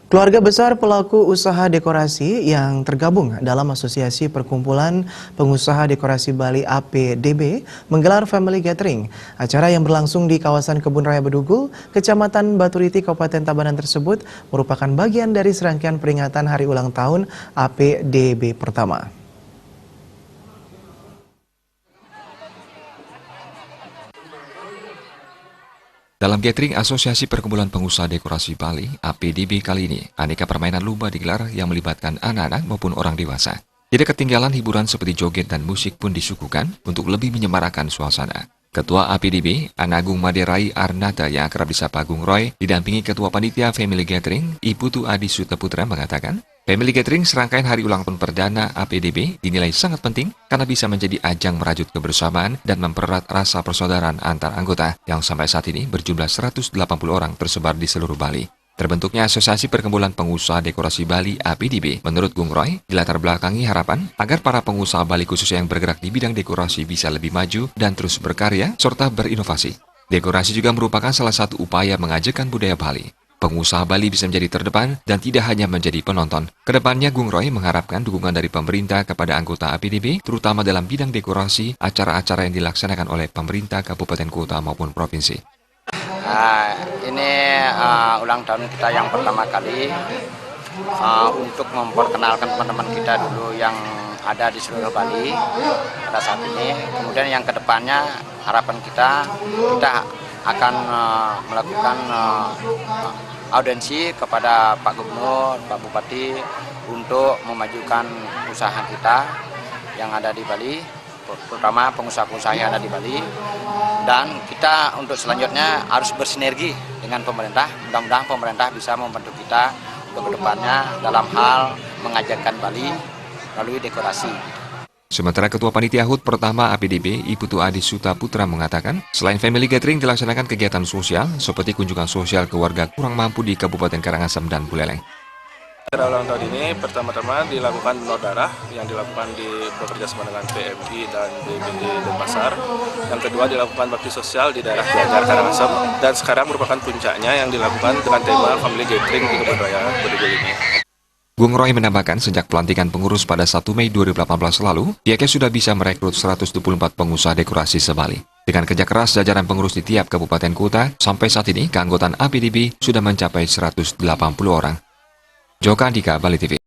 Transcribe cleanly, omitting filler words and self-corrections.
Keluarga besar pelaku usaha dekorasi yang tergabung dalam Asosiasi Perkumpulan Pengusaha Dekorasi Bali APDB menggelar Family Gathering. Acara yang berlangsung di kawasan Kebun Raya Bedugul, Kecamatan Baturiti, Kabupaten Tabanan tersebut merupakan bagian dari serangkaian peringatan hari ulang tahun APDB pertama. Dalam gathering Asosiasi Perkumpulan Pengusaha Dekorasi Bali, APDB kali ini, aneka permainan lumba digelar yang melibatkan anak-anak maupun orang dewasa. Tidak ketinggalan hiburan seperti joget dan musik pun disuguhkan untuk lebih menyemarakan suasana. Ketua APDB, Anagung Maderai Arnada yang akrab disapa Gung Roy, didampingi Ketua Panitia Family Gathering, Iputu Adi Sutaputra mengatakan, Family Gathering serangkaian hari ulang tahun perdana APDB dinilai sangat penting karena bisa menjadi ajang merajut kebersamaan dan mempererat rasa persaudaraan antar anggota yang sampai saat ini berjumlah 180 orang tersebar di seluruh Bali. Terbentuknya Asosiasi Perkumpulan Pengusaha Dekorasi Bali APDB menurut Gung Roy dilatar belakangi harapan agar para pengusaha Bali khususnya yang bergerak di bidang dekorasi bisa lebih maju dan terus berkarya serta berinovasi. Dekorasi juga merupakan salah satu upaya mengajarkan budaya Bali. Pengusaha Bali bisa menjadi terdepan dan tidak hanya menjadi penonton. Kedepannya, Gung Roy mengharapkan dukungan dari pemerintah kepada anggota APDB, terutama dalam bidang dekorasi, acara-acara yang dilaksanakan oleh pemerintah kabupaten kota maupun provinsi. Ini ulang tahun kita yang pertama kali untuk memperkenalkan teman-teman kita dulu yang ada di seluruh Bali pada saat ini. Kemudian yang kedepannya harapan kita akan melakukan audiensi kepada Pak Gubernur, Pak Bupati untuk memajukan usaha kita yang ada di Bali, terutama pengusaha-pengusaha yang ada di Bali. Dan kita untuk selanjutnya harus bersinergi dengan pemerintah. Mudah-mudahan pemerintah bisa membantu kita untuk kedepannya dalam hal mengajarkan Bali melalui dekorasi. Sementara Ketua Panitia HUT pertama APDB, Iputu Adi Sutaputra mengatakan, selain Family Gathering dilaksanakan kegiatan sosial seperti kunjungan sosial ke warga kurang mampu di Kabupaten Karangasem dan Buleleng. Acara ulang tahun ini pertama-tama dilakukan donor darah yang dilakukan bekerjasama dengan PMI dan BPD Denpasar. Yang kedua dilakukan bakti sosial di daerah Gianyar Karangasem, dan sekarang merupakan puncaknya yang dilakukan dengan tema Family Gathering di Kebun Raya Bedugul ini. Gung Roy menambahkan sejak pelantikan pengurus pada 1 Mei 2018 lalu, pihaknya sudah bisa merekrut 124 pengusaha dekorasi se-Bali. Dengan kerja keras jajaran pengurus di tiap kabupaten kota, sampai saat ini keanggotaan APDB sudah mencapai 180 orang. Joko Andika, Bali TV.